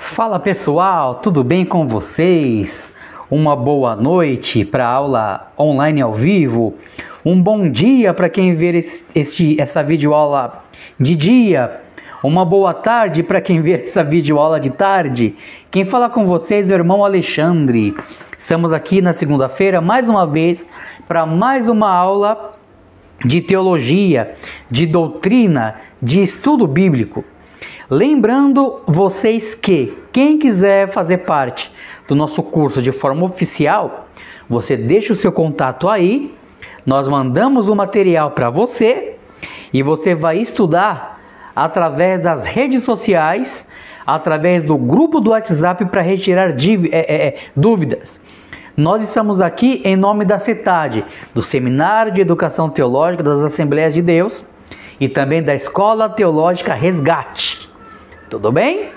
Fala pessoal, tudo bem com vocês? Uma boa noite para a aula online ao vivo. Um bom dia para quem ver essa videoaula de dia. Uma boa tarde para quem ver essa videoaula de tarde. Quem fala com vocês é o irmão Alexandre. Estamos aqui na segunda-feira mais uma vez para mais uma aula de teologia, de doutrina, de estudo bíblico. Lembrando vocês que quem quiser fazer parte do nosso curso de forma oficial, você deixa o seu contato aí, nós mandamos o material para você e você vai estudar através das redes sociais, através do grupo do WhatsApp para retirar dúvidas. Nós estamos aqui em nome da CETAD, do Seminário de Educação Teológica das Assembleias de Deus e também da Escola Teológica Resgate. Tudo bem?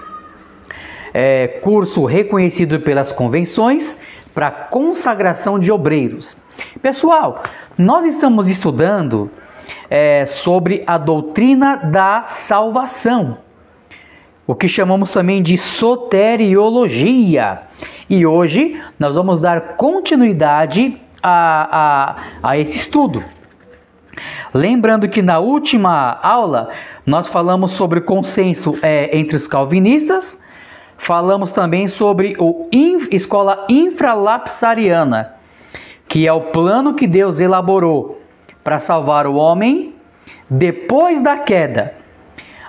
Curso reconhecido pelas convenções para consagração de obreiros. Pessoal, nós estamos estudando sobre a doutrina da salvação, o que chamamos também de soteriologia. E hoje nós vamos dar continuidade a esse estudo. Lembrando que na última aula nós falamos sobre consenso entre os calvinistas, falamos também sobre a escola infralapsariana, que é o plano que Deus elaborou para salvar o homem depois da queda.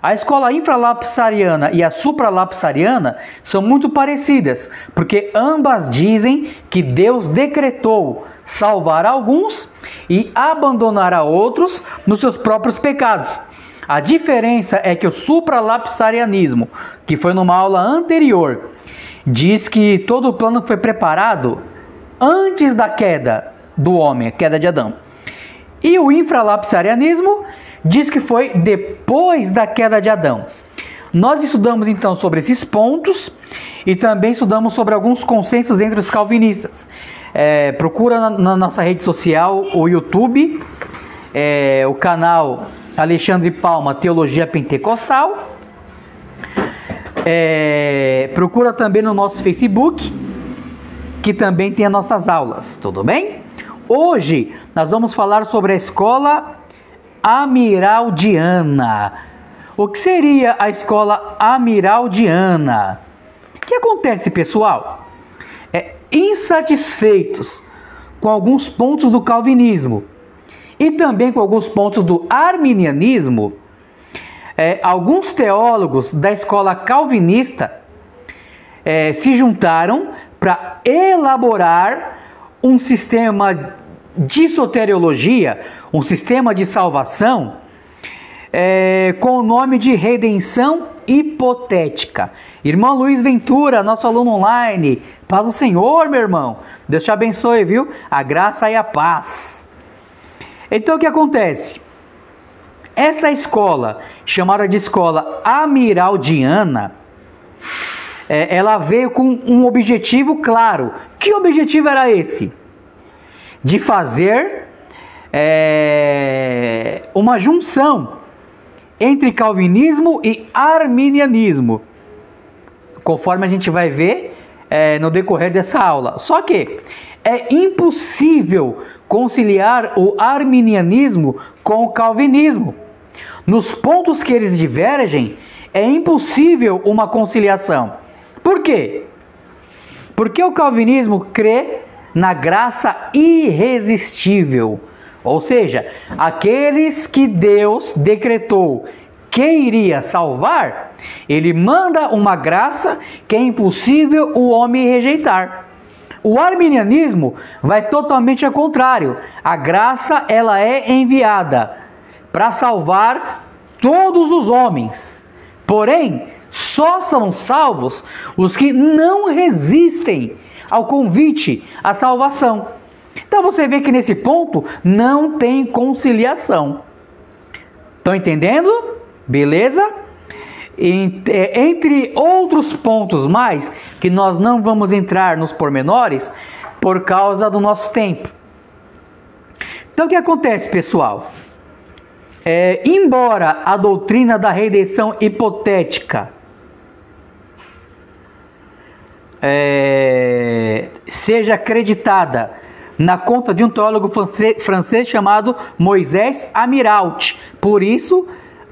A escola infralapsariana e a supralapsariana são muito parecidas, porque ambas dizem que Deus decretou salvar alguns e abandonar a outros nos seus próprios pecados. A diferença é que o supralapsarianismo, que foi numa aula anterior, diz que todo o plano foi preparado antes da queda do homem, a queda de Adão. E o infralapsarianismo diz que foi depois da queda de Adão. Nós estudamos então sobre esses pontos e também estudamos sobre alguns consensos entre os calvinistas. Procura na nossa rede social, o YouTube, o canal Alexandre Palma Teologia Pentecostal. Procura também no nosso Facebook, que também tem as nossas aulas, tudo bem? Hoje nós vamos falar sobre a escola amiraldiana. O que seria a escola amiraldiana? O que acontece, pessoal? Insatisfeitos com alguns pontos do calvinismo e também com alguns pontos do arminianismo, alguns teólogos da escola calvinista se juntaram para elaborar um sistema de soteriologia, um sistema de salvação, com o nome de redenção hipotética. Irmão Luiz Ventura, nosso aluno online, paz do Senhor, meu irmão. Deus te abençoe, viu? A graça e a paz. Então o que acontece? Essa escola, chamada de escola amiraldiana, ela veio com um objetivo claro. Que objetivo era esse? De fazer uma junção entre calvinismo e arminianismo, conforme a gente vai ver no decorrer dessa aula. Só que é impossível conciliar o arminianismo com o calvinismo. Nos pontos que eles divergem, é impossível uma conciliação. Por quê? Porque o calvinismo crê na graça irresistível, ou seja, aqueles que Deus decretou que iria salvar, ele manda uma graça que é impossível o homem rejeitar. O arminianismo vai totalmente ao contrário. A graça ela é enviada para salvar todos os homens. Porém, só são salvos os que não resistem ao convite à salvação. Então você vê que nesse ponto não tem conciliação. Estão entendendo? Beleza? Entre outros pontos mais, que nós não vamos entrar nos pormenores por causa do nosso tempo. Então o que acontece, pessoal? Embora a doutrina da redenção hipotética seja acreditada na conta de um teólogo francês chamado Moisés Amiralt, por isso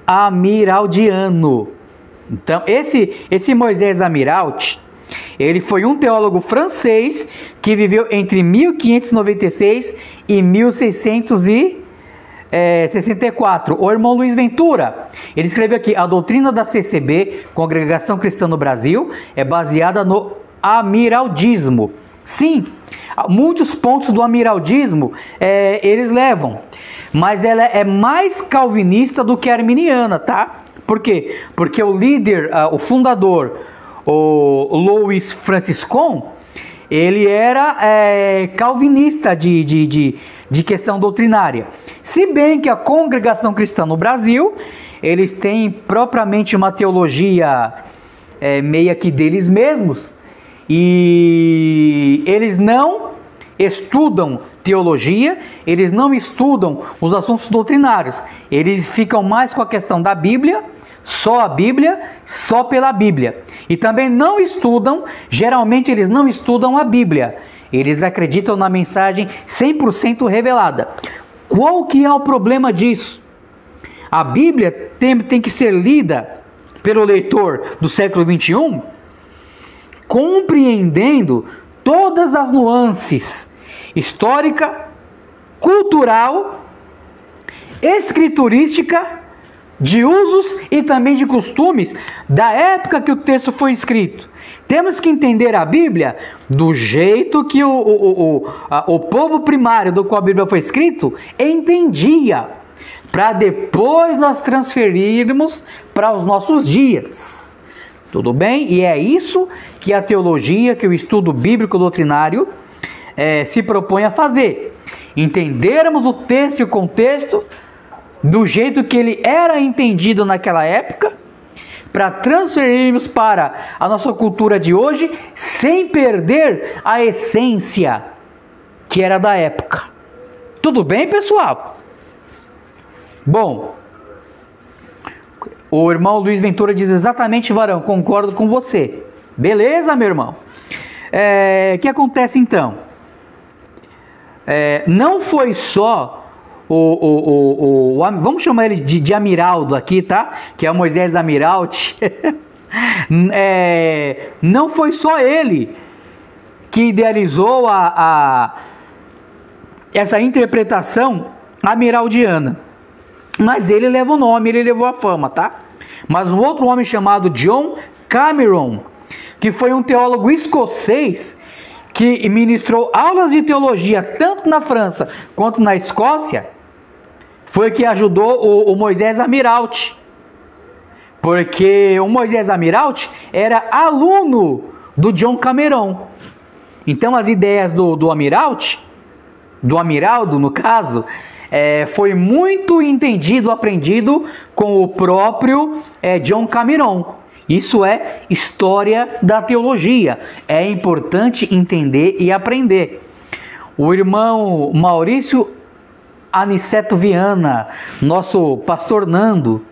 amiraldiano. Então, esse Moisés Amiralt, ele foi um teólogo francês que viveu entre 1596 e 1664. O irmão Luiz Ventura, ele escreveu aqui: a doutrina da CCB, Congregação Cristã no Brasil, é baseada no amiraldismo. Sim, muitos pontos do amiraldismo eles levam, mas ela é mais calvinista do que arminiana, tá? Por quê? Porque o líder, o fundador, o Louis Franciscon, ele era calvinista de questão doutrinária. Se bem que a Congregação Cristã no Brasil, eles têm propriamente uma teologia meio que deles mesmos, e eles não estudam teologia, eles não estudam os assuntos doutrinários, eles ficam mais com a questão da Bíblia, só pela Bíblia. E também não estudam, geralmente eles não estudam a Bíblia, eles acreditam na mensagem 100% revelada. Qual que é o problema disso? A Bíblia tem que ser lida pelo leitor do século 21, compreendendo todas as nuances histórica, cultural, escriturística, de usos e também de costumes da época que o texto foi escrito. Temos que entender a Bíblia do jeito que o povo primário do qual a Bíblia foi escrito entendia, para depois nós transferirmos para os nossos dias. Tudo bem? E é isso que a teologia, que o estudo bíblico doutrinário se propõe a fazer. Entendermos o texto e o contexto do jeito que ele era entendido naquela época, para transferirmos para a nossa cultura de hoje, sem perder a essência que era da época. Tudo bem, pessoal? Bom, o irmão Luiz Ventura diz exatamente, varão, concordo com você. Beleza, meu irmão? O que acontece então? Não foi só vamos chamar ele de Amiraldo aqui, tá? Que é o Moisés Amiralt. Não foi só ele que idealizou essa interpretação amiraldiana, mas ele leva o nome, ele levou a fama, tá? Mas um outro homem chamado John Cameron, que foi um teólogo escocês que ministrou aulas de teologia tanto na França quanto na Escócia, foi que ajudou o Moisés Amiralt, porque o Moisés Amiralt era aluno do John Cameron. Então as ideias do Amiralt, do Amiraldo no caso, foi muito entendido, aprendido com o próprio John Cameron. Isso é história da teologia. É importante entender e aprender. O irmão Maurício Aniceto Viana, nosso pastor Nando,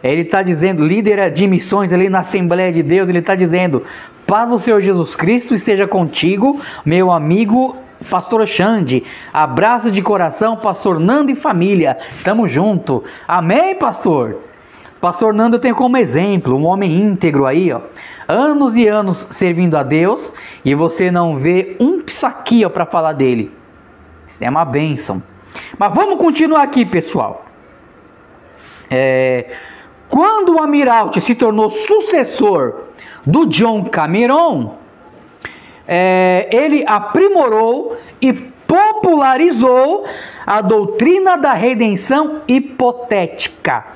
ele está dizendo, líder de missões ali na Assembleia de Deus, ele está dizendo: paz do Senhor Jesus Cristo esteja contigo, meu amigo pastor Xande. Abraço de coração, pastor Nando e família. Tamo junto. Amém, pastor? Pastor Nando eu tenho como exemplo, um homem íntegro aí, ó, anos e anos servindo a Deus, e você não vê isso aqui, ó, para falar dele. Isso é uma bênção. Mas vamos continuar aqui, pessoal. Quando o Amiralt se tornou sucessor do John Cameron, ele aprimorou e popularizou a doutrina da redenção hipotética,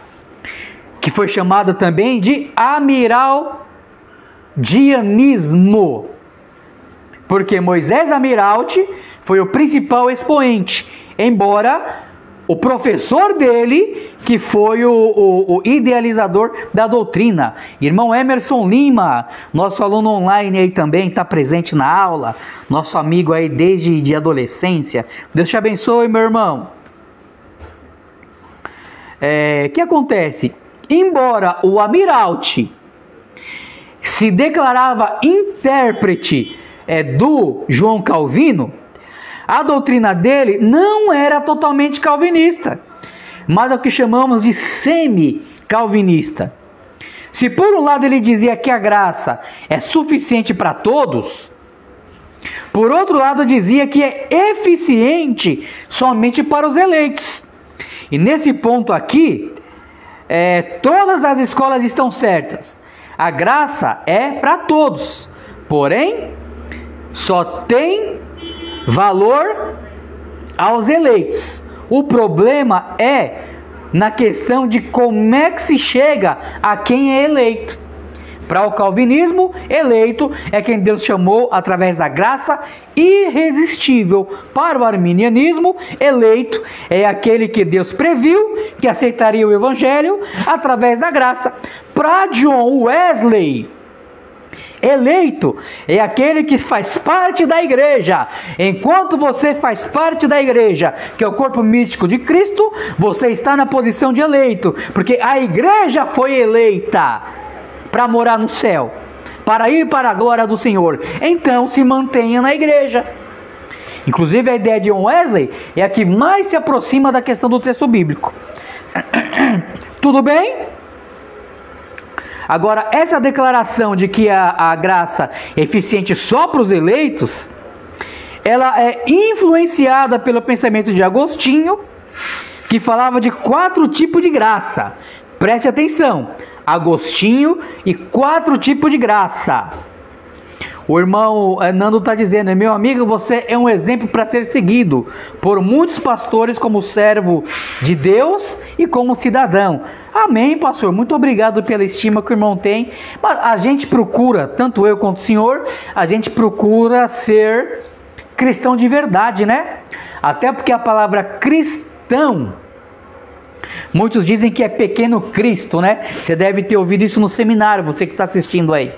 que foi chamada também de amiraldianismo, porque Moisés Amiralt foi o principal expoente, embora o professor dele, que foi o idealizador da doutrina. Irmão Emerson Lima, nosso aluno online aí também, está presente na aula, nosso amigo aí desde adolescência. Deus te abençoe, meu irmão. O que acontece? Embora o Amiralt se declarava intérprete do João Calvino, a doutrina dele não era totalmente calvinista, mas é o que chamamos de semi-calvinista. Se por um lado ele dizia que a graça é suficiente para todos, por outro lado dizia que é eficiente somente para os eleitos. E nesse ponto aqui, todas as escolas estão certas. A graça é para todos, porém, só tem valor aos eleitos. O problema é na questão de como é que se chega a quem é eleito. Para o calvinismo, eleito é quem Deus chamou através da graça irresistível. Para o arminianismo, eleito é aquele que Deus previu que aceitaria o evangelho através da graça. Para John Wesley, eleito é aquele que faz parte da igreja. Enquanto você faz parte da igreja, que é o corpo místico de Cristo, você está na posição de eleito, porque a igreja foi eleita para morar no céu, para ir para a glória do Senhor. Então se mantenha na igreja. Inclusive a ideia de John Wesley é a que mais se aproxima da questão do texto bíblico. Tudo bem? Agora, essa declaração de que a graça é eficiente só para os eleitos, ela é influenciada pelo pensamento de Agostinho, que falava de 4 tipos de graça. Preste atenção, Agostinho e 4 tipos de graça. O irmão Nando está dizendo: meu amigo, você é um exemplo para ser seguido por muitos pastores como servo de Deus e como cidadão. Amém, pastor, muito obrigado pela estima que o irmão tem. Mas a gente procura, tanto eu quanto o senhor, a gente procura ser cristão de verdade, né? Até porque a palavra cristão, muitos dizem que é pequeno Cristo, né? Você deve ter ouvido isso no seminário, você que está assistindo aí.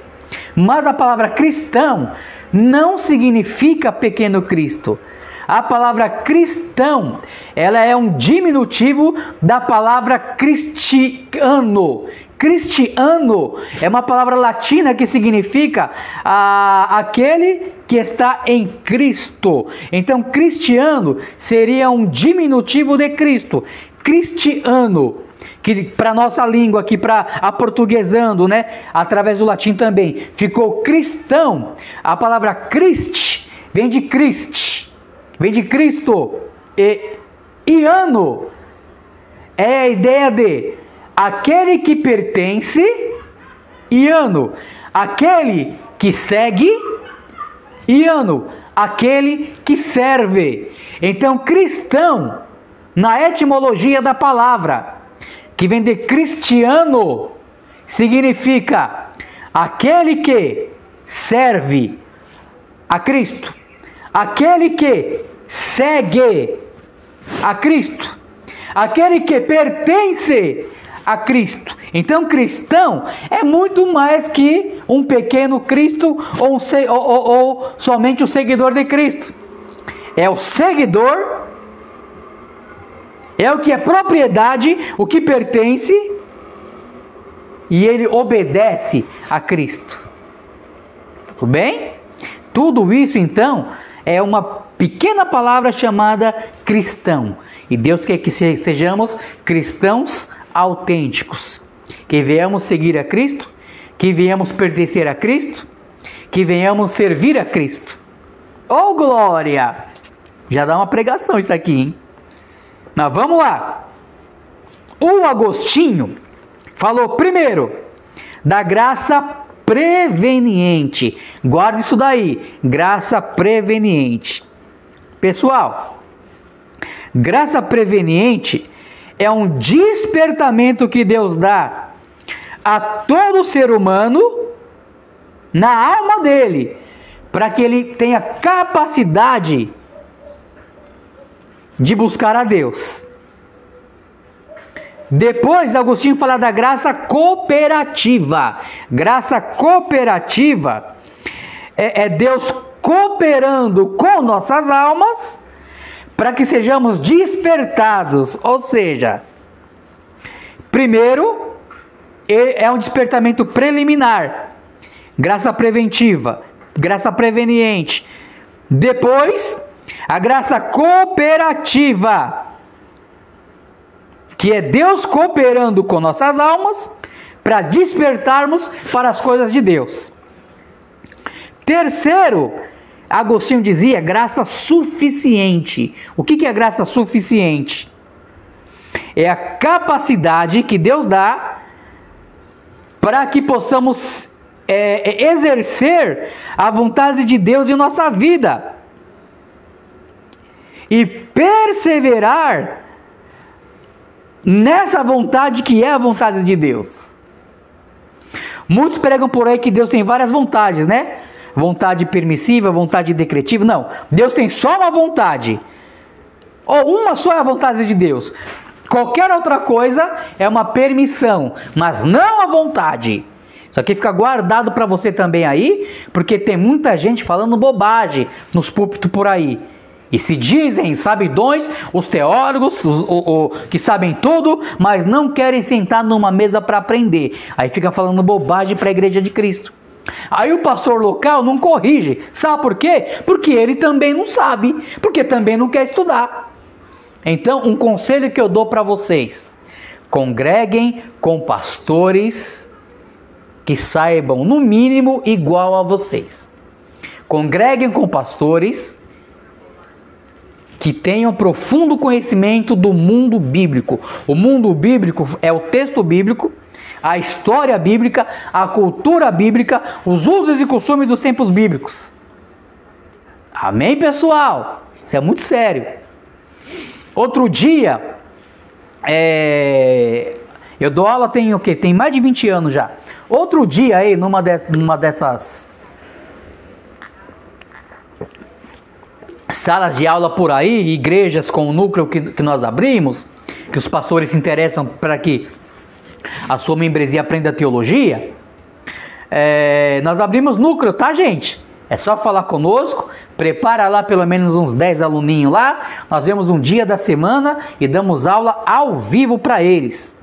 Mas a palavra cristão não significa pequeno Cristo. A palavra cristão, ela é um diminutivo da palavra cristiano. Cristiano é uma palavra latina que significa aquele que está em Cristo. Então, cristiano seria um diminutivo de Cristo. Cristiano, que para nossa língua aqui, para aportuguesando, né, através do latim também, ficou cristão. A palavra Christ vem de Christ, vem de Cristo. E ano é a ideia de aquele que pertence, e ano, aquele que segue, e ano, aquele que serve. Então, cristão, na etimologia da palavra, que vem de cristiano, significa aquele que serve a Cristo, aquele que segue a Cristo, aquele que pertence a Cristo. Então, cristão é muito mais que um pequeno Cristo ou somente o seguidor de Cristo. É o seguidor, é o que é propriedade, o que pertence, e ele obedece a Cristo. Tudo bem? Tudo isso, então, é uma pequena palavra chamada cristão. E Deus quer que sejamos cristãos autênticos, que venhamos seguir a Cristo, que venhamos pertencer a Cristo, que venhamos servir a Cristo. Oh, glória! Já dá uma pregação isso aqui, hein? Mas vamos lá. O Agostinho falou primeiro da graça preveniente. Guarda isso daí, graça preveniente. Pessoal, graça preveniente é um despertamento que Deus dá a todo ser humano na alma dele, para que ele tenha capacidade de buscar a Deus. Depois, Agostinho fala da graça cooperativa. Graça cooperativa é Deus cooperando com nossas almas para que sejamos despertados. Ou seja, primeiro é um despertamento preliminar. graça preventiva, graça preveniente. Depois, a graça cooperativa, que é Deus cooperando com nossas almas para despertarmos para as coisas de Deus. Terceiro, Agostinho dizia graça suficiente. O que é graça suficiente? É a capacidade que Deus dá para que possamos exercer a vontade de Deus em nossa vida e perseverar nessa vontade que é a vontade de Deus. Muitos pregam por aí que Deus tem várias vontades, né? Vontade permissiva, vontade decretiva. Não, Deus tem só uma vontade. Ou uma só é a vontade de Deus. Qualquer outra coisa é uma permissão, mas não a vontade. Isso aqui fica guardado para você também aí, porque tem muita gente falando bobagem nos púlpitos por aí. E se dizem sabidões, os teólogos, que sabem tudo, mas não querem sentar numa mesa para aprender. Aí fica falando bobagem para a igreja de Cristo. Aí o pastor local não corrige. Sabe por quê? Porque ele também não sabe, porque também não quer estudar. Então, um conselho que eu dou para vocês: congreguem com pastores que saibam, no mínimo, igual a vocês. Congreguem com pastores que tenham profundo conhecimento do mundo bíblico. O mundo bíblico é o texto bíblico, a história bíblica, a cultura bíblica, os usos e costumes dos tempos bíblicos. Amém, pessoal? Isso é muito sério. Outro dia, eu dou aula tem o quê? Tem mais de 20 anos já. Outro dia aí, numa dessas salas de aula por aí, igrejas com o núcleo que nós abrimos, que os pastores se interessam para que a sua membresia aprenda teologia, nós abrimos núcleo, tá, gente? É só falar conosco, prepara lá pelo menos uns 10 aluninhos lá, nós vemos um dia da semana e damos aula ao vivo para eles.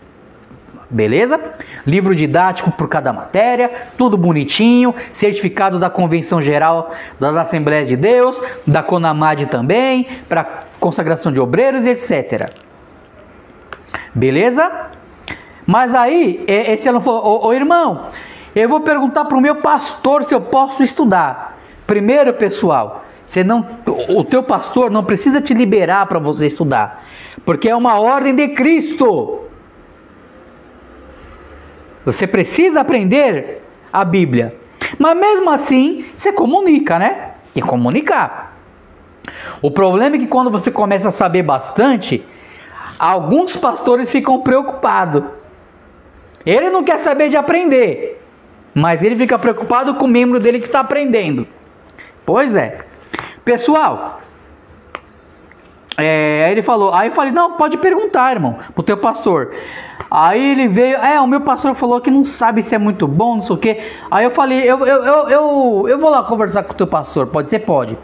Beleza? Livro didático por cada matéria, tudo bonitinho, certificado da Convenção Geral das Assembleias de Deus, da CONAMAD também, para consagração de obreiros e etc. Beleza? Mas aí, esse aluno falou: ô irmão, eu vou perguntar para o meu pastor se eu posso estudar. Primeiro, pessoal, o teu pastor não precisa te liberar para você estudar, porque é uma ordem de Cristo. Você precisa aprender a Bíblia. Mas mesmo assim, você comunica, né? Tem que comunicar. O problema é que quando você começa a saber bastante, alguns pastores ficam preocupados. Ele não quer saber de aprender, mas ele fica preocupado com o membro dele que está aprendendo. Pois é. Pessoal, aí ele falou, aí eu falei: não, pode perguntar, irmão, pro teu pastor. Aí ele veio: o meu pastor falou que não sabe se é muito bom, não sei o que. Aí eu falei: eu vou lá conversar com o teu pastor. Pode ser? Pode.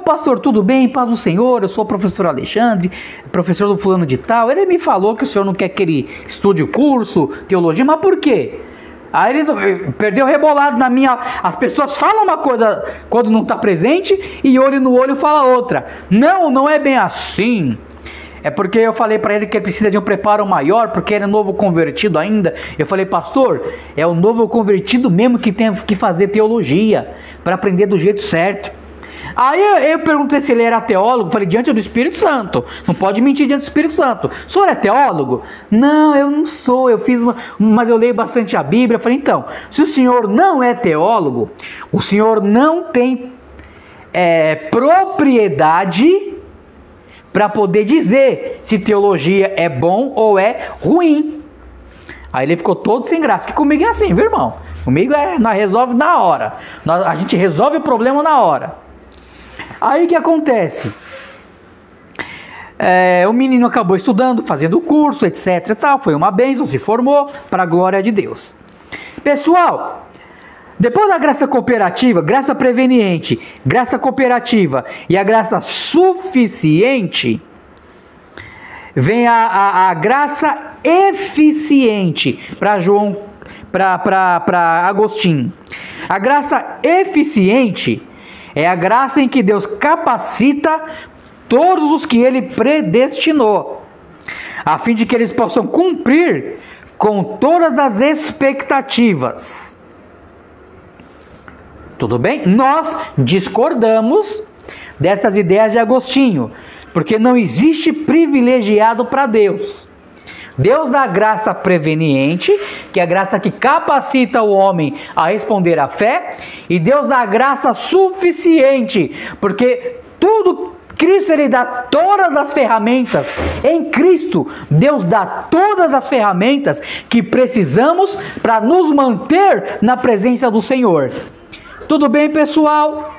Pastor, tudo bem? Paz do Senhor, eu sou o professor Alexandre, professor do fulano de tal. Ele me falou que o senhor não quer que ele estude o curso, teologia, mas por quê? Aí ele perdeu rebolado na minha... As pessoas falam uma coisa quando não está presente e olho no olho fala outra. Não é bem assim. É porque eu falei para ele que ele precisa de um preparo maior, porque ele é novo convertido ainda. Eu falei: pastor, é o novo convertido mesmo que tem que fazer teologia, para aprender do jeito certo. Aí eu perguntei se ele era teólogo. Falei: diante do Espírito Santo, não pode mentir diante do Espírito Santo. O senhor é teólogo? Não, eu não sou, mas eu leio bastante a Bíblia. Eu falei: então, se o senhor não é teólogo, o senhor não tem propriedade para poder dizer se teologia é bom ou é ruim. Aí ele ficou todo sem graça. Que comigo é assim, viu, irmão? Comigo nós resolve na hora. A gente resolve o problema na hora. Aí o que acontece? O menino acabou estudando, fazendo o curso, etc e tal. Foi uma bênção, se formou, para a glória de Deus. Pessoal, depois da graça cooperativa, graça preveniente, graça cooperativa e a graça suficiente, vem a graça eficiente para Agostinho. A graça eficiente é a graça em que Deus capacita todos os que Ele predestinou, a fim de que eles possam cumprir com todas as expectativas. Tudo bem? Nós discordamos dessas ideias de Agostinho, porque não existe privilegiado para Deus. Deus dá graça preveniente, que é a graça que capacita o homem a responder à fé, e Deus dá graça suficiente, porque Cristo, Ele dá todas as ferramentas. Em Cristo, Deus dá todas as ferramentas que precisamos para nos manter na presença do Senhor. Tudo bem, pessoal?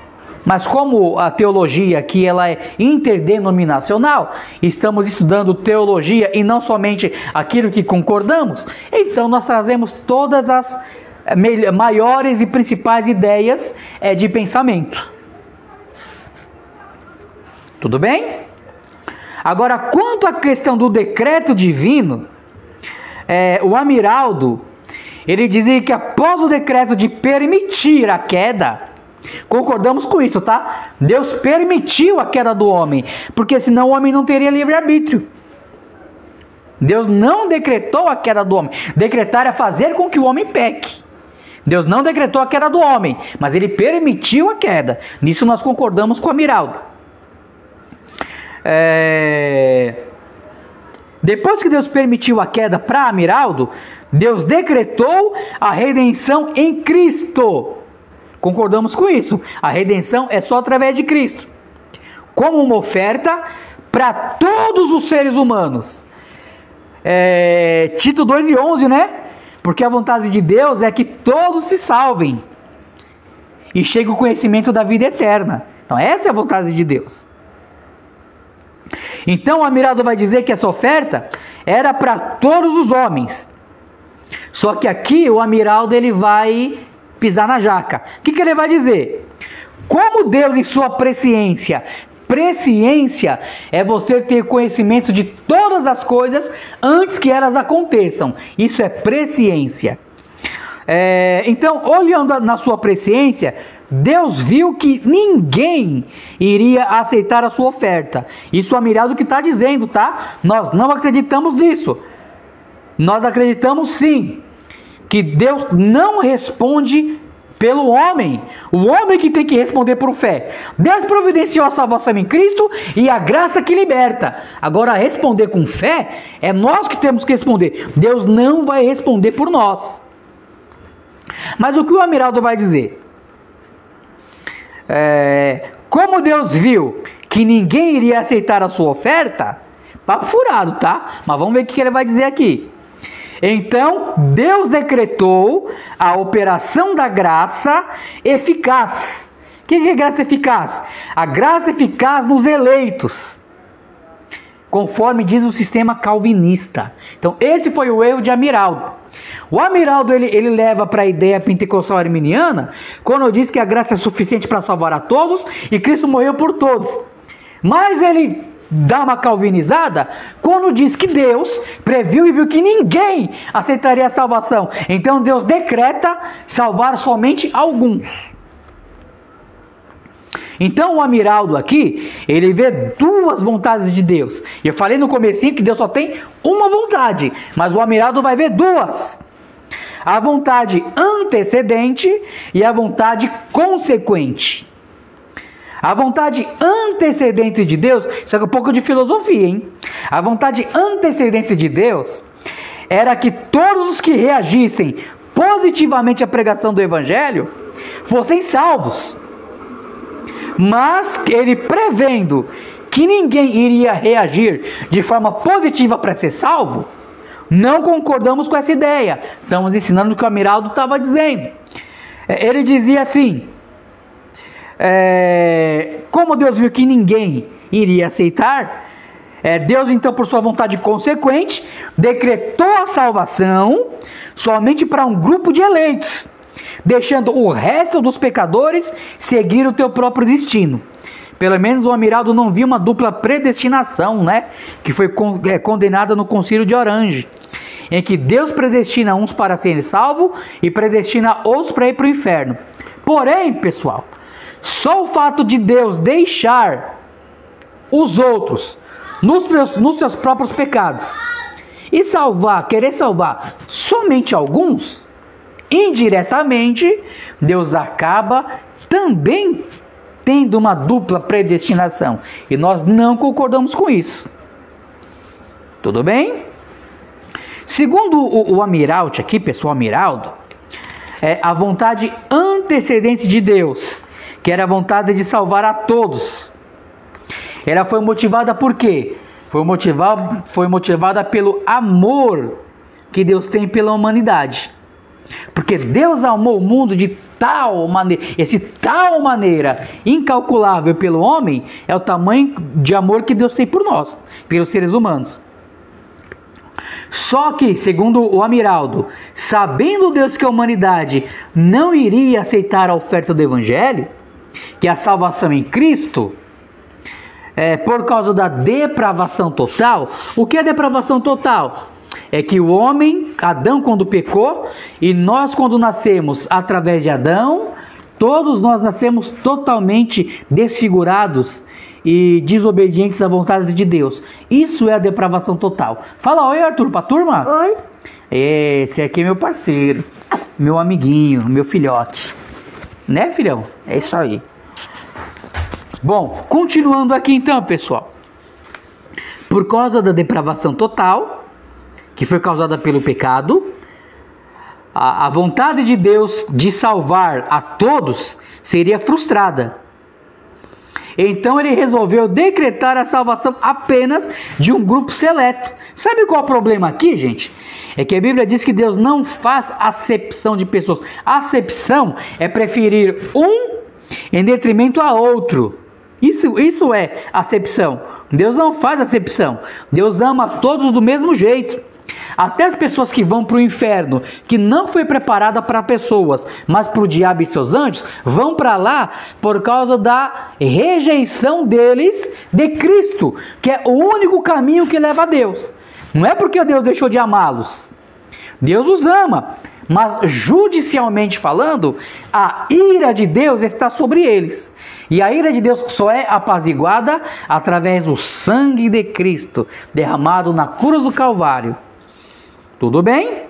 Mas como a teologia aqui ela é interdenominacional, estamos estudando teologia e não somente aquilo que concordamos, então nós trazemos todas as maiores e principais ideias de pensamento. Tudo bem? Agora, quanto à questão do decreto divino, o Amiraldo, ele dizia que após o decreto de permitir a queda, concordamos com isso, tá? Deus permitiu a queda do homem, porque senão o homem não teria livre-arbítrio. Deus não decretou a queda do homem. Decretar é fazer com que o homem peque. Deus não decretou a queda do homem, mas Ele permitiu a queda. Nisso nós concordamos com o Amiraldo. Depois que Deus permitiu a queda para Amiraldo, Deus decretou a redenção em Cristo. Concordamos com isso. A redenção é só através de Cristo, como uma oferta para todos os seres humanos. Tito 2:11, né? Porque a vontade de Deus é que todos se salvem e cheguem ao conhecimento da vida eterna. Então essa é a vontade de Deus. Então o Amiraldo vai dizer que essa oferta era para todos os homens. Só que aqui o Amiraldo ele vai pisar na jaca. O que ele vai dizer? Como Deus em sua presciência é você ter conhecimento de todas as coisas antes que elas aconteçam. Isso é presciência. Então, olhando na sua presciência, Deus viu que ninguém iria aceitar a sua oferta. Isso é o Amiraldo que está dizendo, tá? Nós não acreditamos nisso. Nós acreditamos sim que Deus não responde pelo homem. O homem que tem que responder por fé. Deus providenciou a salvação em Cristo e a graça que liberta. Agora, responder com fé é nós que temos que responder. Deus não vai responder por nós. Mas o que o Amiraldo vai dizer? Como Deus viu que ninguém iria aceitar a sua oferta, papo furado, tá? Mas vamos ver o que ele vai dizer aqui. Então, Deus decretou a operação da graça eficaz. O que é graça eficaz? A graça eficaz nos eleitos, conforme diz o sistema calvinista. Então, esse foi o erro de Amiraldo. O Amiraldo ele leva para a ideia pentecostal arminiana, quando diz que a graça é suficiente para salvar a todos e Cristo morreu por todos. Mas ele dá uma calvinizada quando diz que Deus previu e viu que ninguém aceitaria a salvação. Então Deus decreta salvar somente alguns. Então o Amiraldo aqui, ele vê duas vontades de Deus. Eu falei no comecinho que Deus só tem uma vontade, mas o Amiraldo vai ver duas. A vontade antecedente e a vontade consequente. A vontade antecedente de Deus, isso é um pouco de filosofia, hein? A vontade antecedente de Deus era que todos os que reagissem positivamente à pregação do Evangelho fossem salvos. Mas ele prevendo que ninguém iria reagir de forma positiva para ser salvo, não concordamos com essa ideia. Estamos ensinando o que o Amiraldo estava dizendo. Ele dizia assim: como Deus viu que ninguém iria aceitar, Deus então, por sua vontade consequente, decretou a salvação somente para um grupo de eleitos, deixando o resto dos pecadores seguir o teu próprio destino. Pelo menos o Amiraldo não viu uma dupla predestinação, né? Que foi condenada no Concílio de Orange, em que Deus predestina uns para serem salvos e predestina outros para ir para o inferno. Porém, pessoal, só o fato de Deus deixar os outros nos seus próprios pecados e querer salvar somente alguns, indiretamente, Deus acaba também tendo uma dupla predestinação. E nós não concordamos com isso. Tudo bem? Segundo o Amiralte aqui, pessoal, Amiraldo, a vontade antecedente de Deus, que era a vontade de salvar a todos, ela foi motivada por quê? Foi motivada pelo amor que Deus tem pela humanidade. Porque Deus amou o mundo de tal maneira incalculável pelo homem, é o tamanho de amor que Deus tem por nós, pelos seres humanos. Só que, segundo o Amiraldo, sabendo Deus que a humanidade não iria aceitar a oferta do Evangelho, que é a salvação em Cristo, por causa da depravação total. O que é depravação total? É que o homem, Adão, quando pecou, e nós, quando nascemos através de Adão, todos nós nascemos totalmente desfigurados e desobedientes à vontade de Deus. Isso é a depravação total. Fala oi, Arthur, pra turma. Oi. Esse aqui é meu parceiro, meu amiguinho, meu filhote. Né, filhão? É isso aí. Bom, continuando aqui então, pessoal. Por causa da depravação total, que foi causada pelo pecado, a vontade de Deus de salvar a todos seria frustrada. Então ele resolveu decretar a salvação apenas de um grupo seleto. Sabe qual é o problema aqui, gente? É que a Bíblia diz que Deus não faz acepção de pessoas. Acepção é preferir um em detrimento a outro. Isso é acepção. Deus não faz acepção. Deus ama todos do mesmo jeito. Até as pessoas que vão para o inferno, que não foi preparada para pessoas, mas para o diabo e seus anjos, vão para lá por causa da rejeição deles de Cristo, que é o único caminho que leva a Deus. Não é porque Deus deixou de amá-los. Deus os ama, mas judicialmente falando, a ira de Deus está sobre eles. E a ira de Deus só é apaziguada através do sangue de Cristo, derramado na cruz do Calvário. Tudo bem?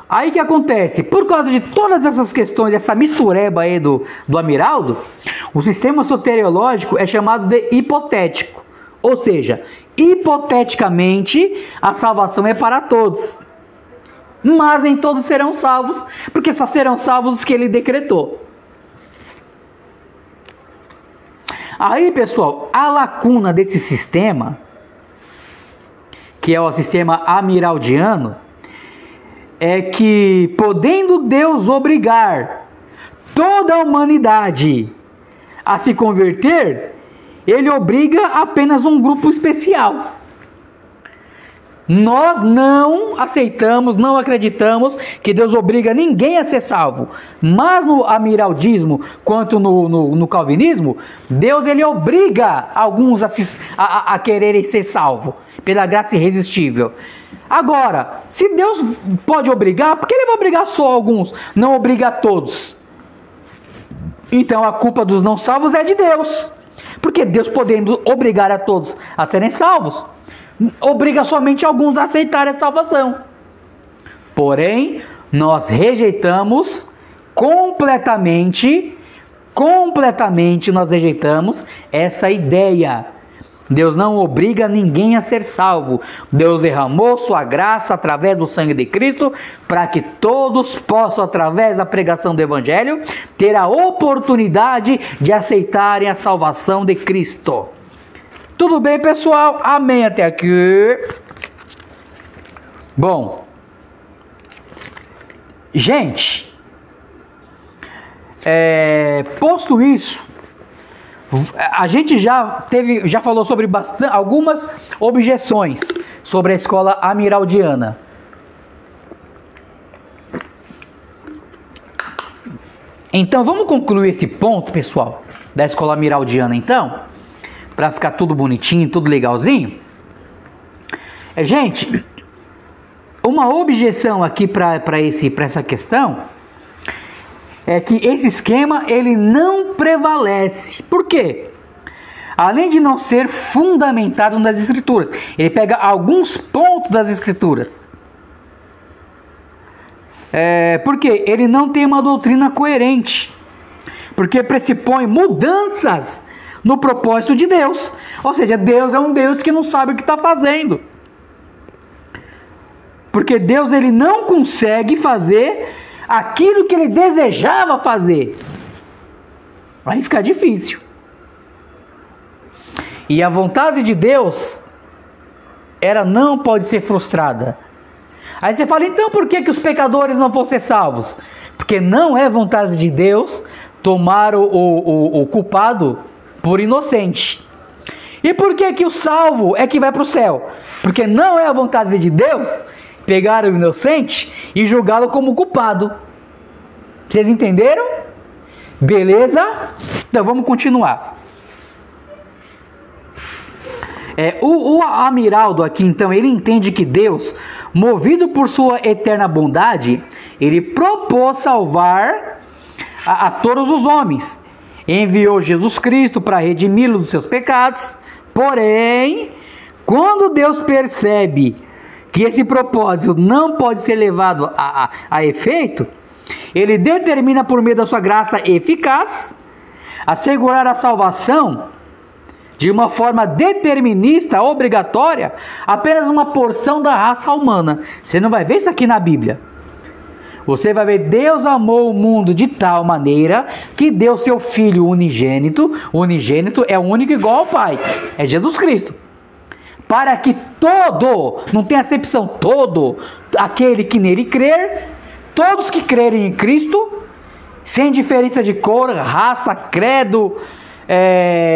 Aí que acontece? Por causa de todas essas questões, essa mistureba aí do Amiraldo, o sistema soteriológico é chamado de hipotético. Ou seja, hipoteticamente, a salvação é para todos. Mas nem todos serão salvos, porque só serão salvos os que ele decretou. Aí, pessoal, a lacuna desse sistema, que é o sistema amiraldiano, é que, podendo Deus obrigar toda a humanidade a se converter, ele obriga apenas um grupo especial. Nós não aceitamos, não acreditamos que Deus obriga ninguém a ser salvo. Mas no amiraldismo, quanto no calvinismo, Deus ele obriga alguns a quererem ser salvos pela graça irresistível. Agora, se Deus pode obrigar, por que ele vai obrigar só alguns, não obriga a todos? Então a culpa dos não salvos é de Deus. Porque Deus, podendo obrigar a todos a serem salvos, obriga somente alguns a aceitarem a salvação. Porém, nós rejeitamos completamente nós rejeitamos essa ideia. Deus não obriga ninguém a ser salvo. Deus derramou sua graça através do sangue de Cristo para que todos possam, através da pregação do Evangelho, ter a oportunidade de aceitarem a salvação de Cristo. Tudo bem, pessoal? Amém até aqui? Bom, gente, posto isso, a gente já falou sobre algumas objeções sobre a escola amiraldiana. Então, vamos concluir esse ponto, pessoal, da escola amiraldiana, então, para ficar tudo bonitinho, tudo legalzinho. Gente, uma objeção aqui para essa questão é que esse esquema ele não prevalece. Por quê? Além de não ser fundamentado nas Escrituras, ele pega alguns pontos das Escrituras. Porque ele não tem uma doutrina coerente, porque pressupõe mudanças no propósito de Deus. Ou seja, Deus é um Deus que não sabe o que está fazendo. Porque Deus ele não consegue fazer aquilo que ele desejava fazer. Aí fica difícil. E a vontade de Deus, ela não pode ser frustrada. Aí você fala, então por que os pecadores não vão ser salvos? Porque não é vontade de Deus tomar o culpado por inocente. E por que o salvo é que vai para o céu? Porque não é a vontade de Deus pegar o inocente e julgá-lo como culpado. Vocês entenderam? Beleza? Então vamos continuar. O Amiraldo aqui, então, ele entende que Deus, movido por sua eterna bondade, ele propôs salvar a todos os homens. Enviou Jesus Cristo para redimi-lo dos seus pecados. Porém, quando Deus percebe que esse propósito não pode ser levado a efeito, ele determina por meio da sua graça eficaz assegurar a salvação de uma forma determinista, obrigatória, apenas uma porção da raça humana. Você não vai ver isso aqui na Bíblia. Você vai ver, Deus amou o mundo de tal maneira que deu seu Filho unigênito. O unigênito é o único igual ao Pai, é Jesus Cristo. Para que todo, não tem acepção, todo aquele que nele crer, todos que crerem em Cristo, sem diferença de cor, raça, credo,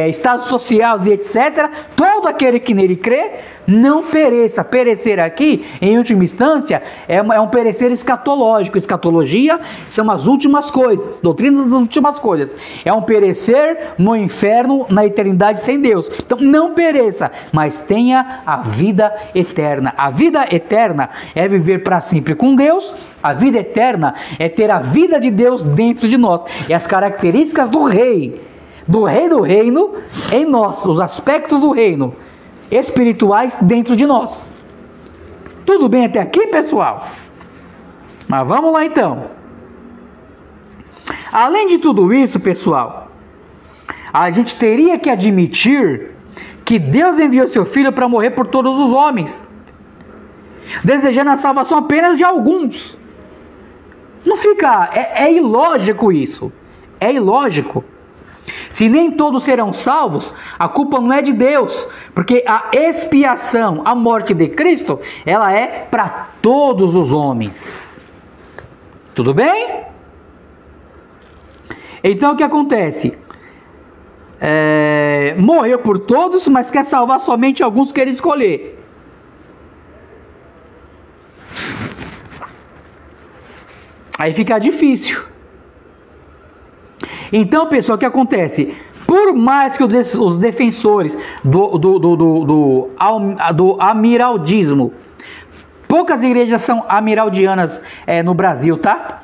estado social e etc., todo aquele que nele crê, não pereça. Perecer aqui, em última instância, é um perecer escatológico. Escatologia são as últimas coisas, doutrina das últimas coisas. É um perecer no inferno, na eternidade sem Deus. Então não pereça, mas tenha a vida eterna. A vida eterna é viver para sempre com Deus. A vida eterna é ter a vida de Deus dentro de nós. E as características do rei do reino em nós, os aspectos do reino espirituais dentro de nós. Tudo bem até aqui, pessoal? Mas vamos lá então. Além de tudo isso, pessoal, a gente teria que admitir que Deus enviou seu Filho para morrer por todos os homens, desejando a salvação apenas de alguns. Não fica... É ilógico isso. É ilógico. Se nem todos serão salvos, a culpa não é de Deus, porque a expiação, a morte de Cristo, ela é para todos os homens. Tudo bem? Então o que acontece? Morreu por todos, mas quer salvar somente alguns que ele escolher. Aí fica difícil. Então, pessoal, o que acontece? Por mais que os defensores do amiraldismo, poucas igrejas são amiraldianas no Brasil, tá?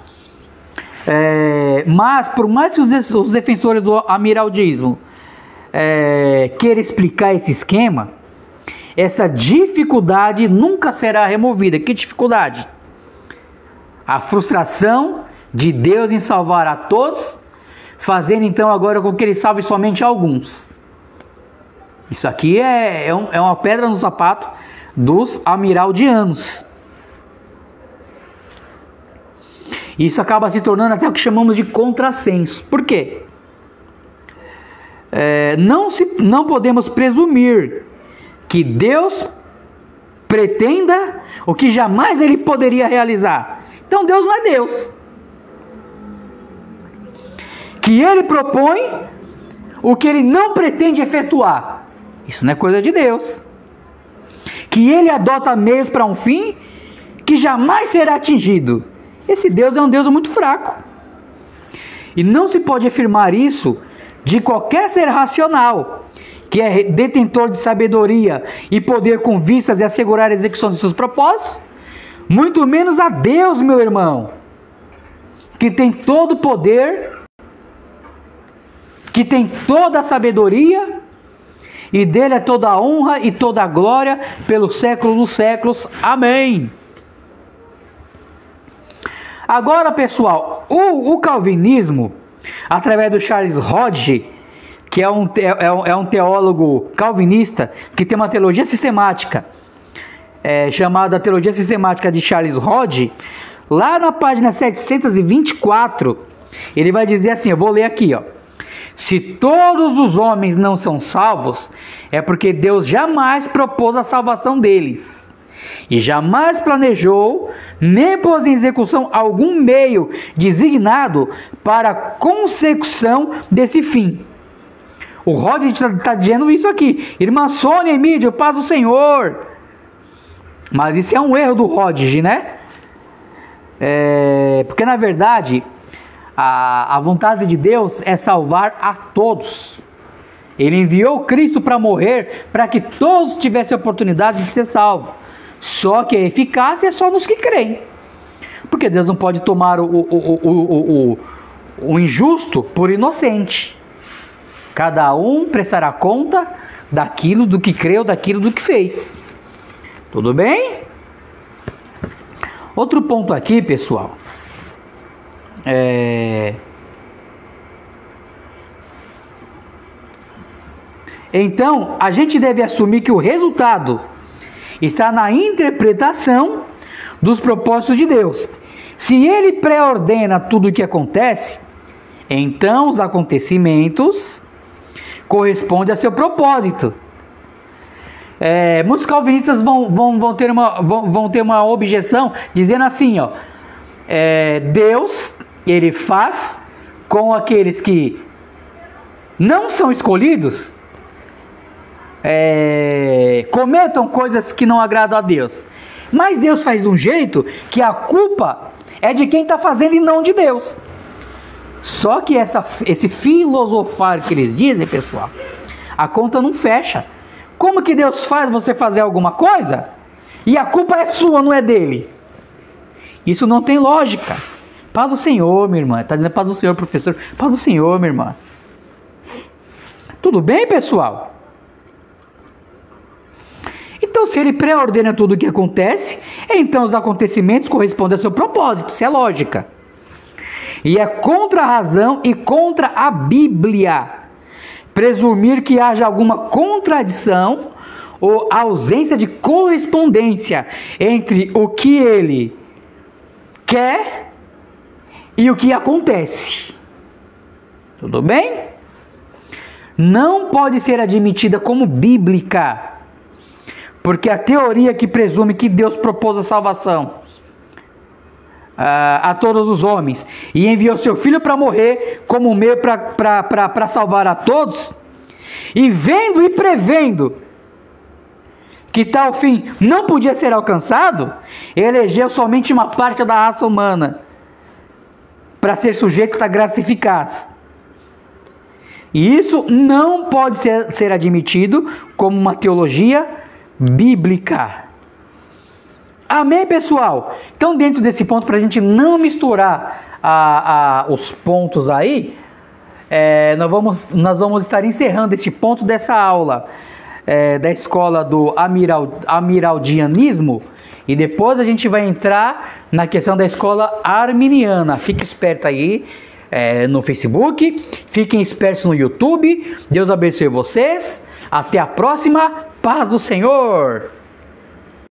Mas por mais que os defensores do amiraldismo queiram explicar esse esquema, essa dificuldade nunca será removida. Que dificuldade? A frustração de Deus em salvar a todos, fazendo então agora com que ele salve somente alguns. Isso aqui é uma pedra no sapato dos amiraldianos. Isso acaba se tornando até o que chamamos de contrassenso. Por quê? Não podemos presumir que Deus pretenda o que jamais ele poderia realizar. Então Deus não é Deus. Que ele propõe o que ele não pretende efetuar. Isso não é coisa de Deus. Que ele adota meios para um fim que jamais será atingido. Esse Deus é um Deus muito fraco. E não se pode afirmar isso de qualquer ser racional, que é detentor de sabedoria e poder com vistas e assegurar a execução de seus propósitos, muito menos a Deus, meu irmão. que tem todo o poder, que tem toda a sabedoria, e dele é toda a honra e toda a glória pelos séculos dos séculos. Amém. Agora, pessoal, o calvinismo, através do Charles Hodge, que é um teólogo calvinista, que tem uma teologia sistemática, chamada Teologia Sistemática de Charles Hodge, lá na página 724, ele vai dizer assim, eu vou ler aqui, ó. Se todos os homens não são salvos, é porque Deus jamais propôs a salvação deles, e jamais planejou, nem pôs em execução algum meio designado para a consecução desse fim. O Rodney está dizendo isso aqui. Irmã Sônia Emílio, paz do Senhor. Mas isso é um erro do Rodney, né? Porque na verdade, a vontade de Deus é salvar a todos. Ele enviou Cristo para morrer, para que todos tivessem a oportunidade de ser salvos. Só que a eficácia é só nos que creem. Porque Deus não pode tomar o injusto por inocente. Cada um prestará conta daquilo do que creu, daquilo do que fez. Tudo bem? Outro ponto aqui, pessoal. Então, a gente deve assumir que o resultado está na interpretação dos propósitos de Deus. Se Ele pré-ordena tudo o que acontece, então os acontecimentos correspondem a seu propósito. Muitos calvinistas vão ter uma objeção, dizendo assim, ó, Deus, Ele faz com aqueles que não são escolhidos, cometam coisas que não agradam a Deus. Mas Deus faz de um jeito que a culpa é de quem está fazendo e não de Deus. Só que esse filosofar que eles dizem, pessoal, a conta não fecha. Como que Deus faz você fazer alguma coisa e a culpa é sua, não é dele? Isso não tem lógica. Paz do Senhor, minha irmã. Está dizendo paz do Senhor, professor. Paz do Senhor, minha irmã. Tudo bem, pessoal? Então, se ele pré-ordena tudo o que acontece, então os acontecimentos correspondem ao seu propósito. Isso é lógica. E é contra a razão e contra a Bíblia presumir que haja alguma contradição ou ausência de correspondência entre o que ele quer e o que acontece. Tudo bem? Não pode ser admitida como bíblica, porque a teoria que presume que Deus propôs a salvação a todos os homens e enviou seu filho para morrer como meio para salvar a todos, e vendo e prevendo que tal fim não podia ser alcançado, elegeu somente uma parte da raça humana para ser sujeito à graça eficaz. E isso não pode ser admitido como uma teologia bíblica. Amém, pessoal? Então, dentro desse ponto, para a gente não misturar os pontos aí, nós vamos estar encerrando esse ponto dessa aula da escola do amiraldianismo, e depois a gente vai entrar na questão da escola arminiana. Fique esperto aí no Facebook, fiquem espertos no YouTube. Deus abençoe vocês. Até a próxima. Paz do Senhor.